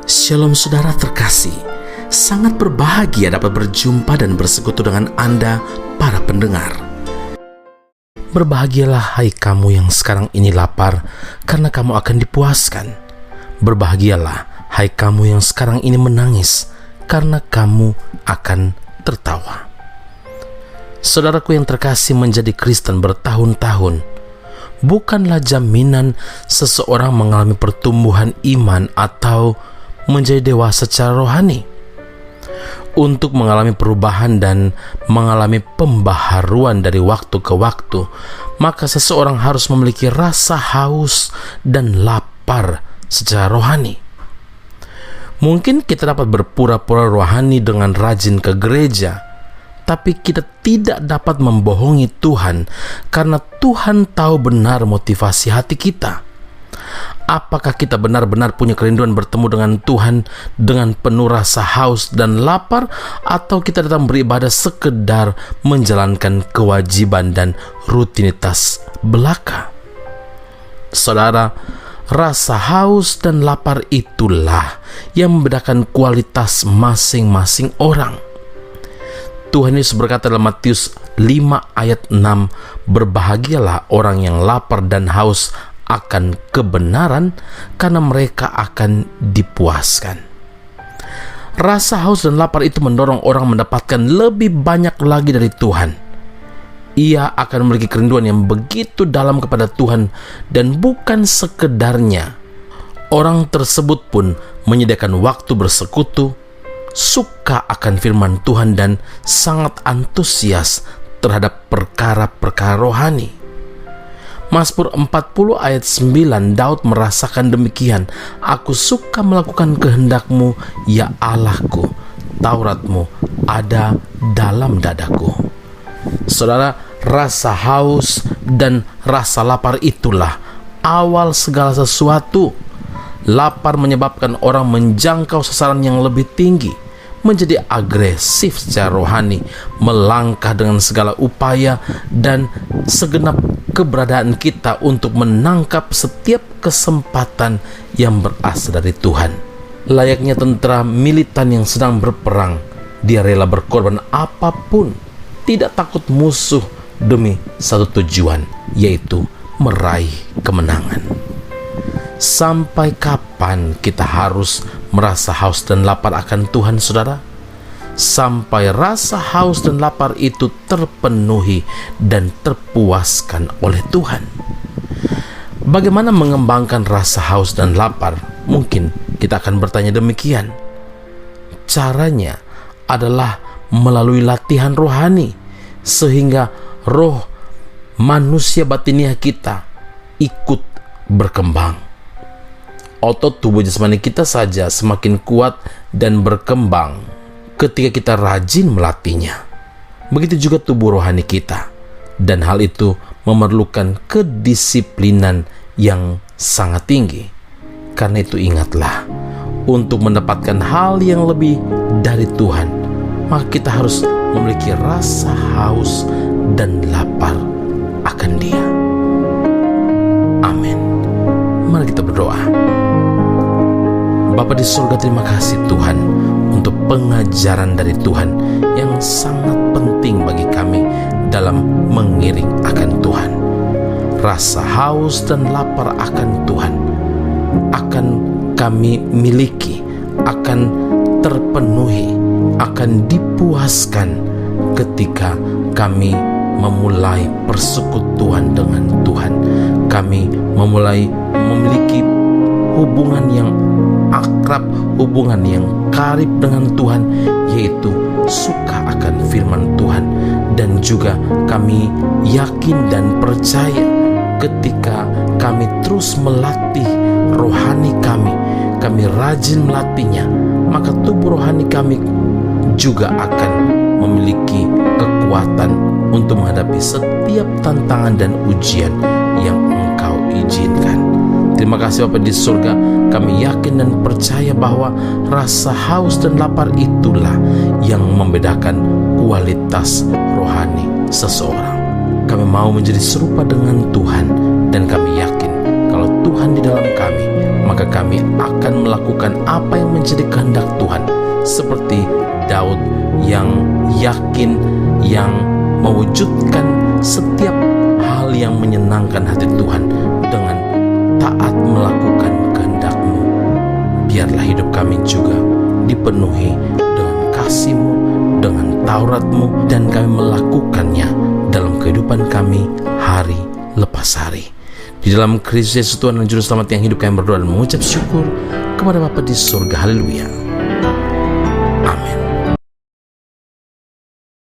Shalom saudara terkasih, sangat berbahagia dapat berjumpa dan bersekutu dengan Anda para pendengar. Berbahagialah hai kamu yang sekarang ini lapar, karena kamu akan dipuaskan. Berbahagialah hai kamu yang sekarang ini menangis, karena kamu akan tertawa. Saudaraku yang terkasih, menjadi Kristen bertahun-tahun bukanlah jaminan seseorang mengalami pertumbuhan iman atau menjadi dewasa secara rohani. Untuk mengalami perubahan dan mengalami pembaharuan dari waktu ke waktu, maka seseorang harus memiliki rasa haus dan lapar secara rohani. Mungkin kita dapat berpura-pura rohani dengan rajin ke gereja, tapi kita tidak dapat membohongi Tuhan, karena Tuhan tahu benar motivasi hati kita. Apakah kita benar-benar punya kerinduan bertemu dengan Tuhan dengan penuh rasa haus dan lapar, atau kita datang beribadah sekedar menjalankan kewajiban dan rutinitas belaka? Saudara, rasa haus dan lapar itulah yang membedakan kualitas masing-masing orang. Tuhan Yesus berkata dalam Matius 5 ayat 6, "Berbahagialah orang yang lapar dan haus akan kebenaran, karena mereka akan dipuaskan." Rasa haus dan lapar itu mendorong orang mendapatkan lebih banyak lagi dari Tuhan. Ia akan memiliki kerinduan yang begitu dalam kepada Tuhan, dan bukan sekedarnya. Orang tersebut pun menyediakan waktu bersekutu, suka akan firman Tuhan, dan sangat antusias terhadap perkara-perkara rohani. Mazmur 40 ayat 9, Daud merasakan demikian, "Aku suka melakukan kehendak-Mu, ya Allahku, Taurat-Mu ada dalam dadaku." Saudara, rasa haus dan rasa lapar itulah awal segala sesuatu. Lapar menyebabkan orang menjangkau sasaran yang lebih tinggi, menjadi agresif secara rohani, melangkah dengan segala upaya dan segenap keberadaan kita untuk menangkap setiap kesempatan yang berasal dari Tuhan. Layaknya tentara militan yang sedang berperang, dia rela berkorban apapun, tidak takut musuh demi satu tujuan, yaitu meraih kemenangan. Sampai kapan kita harus merasa haus dan lapar akan Tuhan, saudara? Sampai rasa haus dan lapar itu terpenuhi dan terpuaskan oleh Tuhan. Bagaimana mengembangkan rasa haus dan lapar? Mungkin kita akan bertanya demikian. Caranya adalah melalui latihan rohani, sehingga roh manusia batiniah kita ikut berkembang. Otot tubuh jasmani kita saja semakin kuat dan berkembang ketika kita rajin melatihnya. Begitu juga tubuh rohani kita, dan hal itu memerlukan kedisiplinan yang sangat tinggi. Karena itu ingatlah, untuk mendapatkan hal yang lebih dari Tuhan, maka kita harus memiliki rasa haus dan lapar akan Dia. Amin. Mari kita berdoa. Bapa di surga, terima kasih Tuhan untuk pengajaran dari Tuhan yang sangat penting bagi kami dalam mengiring akan Tuhan. Rasa haus dan lapar akan Tuhan akan kami miliki, akan terpenuhi, akan dipuaskan ketika kami memulai persekutuan dengan Tuhan. Kami memulai memiliki hubungan yang akrab, hubungan yang karib dengan Tuhan, yaitu suka akan firman Tuhan. Dan juga kami yakin dan percaya ketika kami terus melatih rohani kami rajin melatihnya, maka tubuh rohani kami juga akan memiliki kekuatan untuk menghadapi setiap tantangan dan ujian yang Engkau izinkan. Terima kasih Bapa di surga, kami yakin dan percaya bahwa rasa haus dan lapar itulah yang membedakan kualitas rohani seseorang. Kami mau menjadi serupa dengan Tuhan, dan kami yakin kalau Tuhan di dalam kami, maka kami akan melakukan apa yang menjadi kehendak Tuhan, seperti Daud yang yakin, yang mewujudkan setiap hal yang menyenangkan hati Tuhan dengan taat melakukan kehendak-Mu. Biarlah hidup kami juga dipenuhi dengan kasih-Mu, dengan Taurat-Mu, dan kami melakukannya dalam kehidupan kami hari lepas hari. Di dalam Kristus Yesus Tuhan dan Juru Selamat yang hidup, kami berdoa dan mengucap syukur kepada Bapa di surga. Haleluya.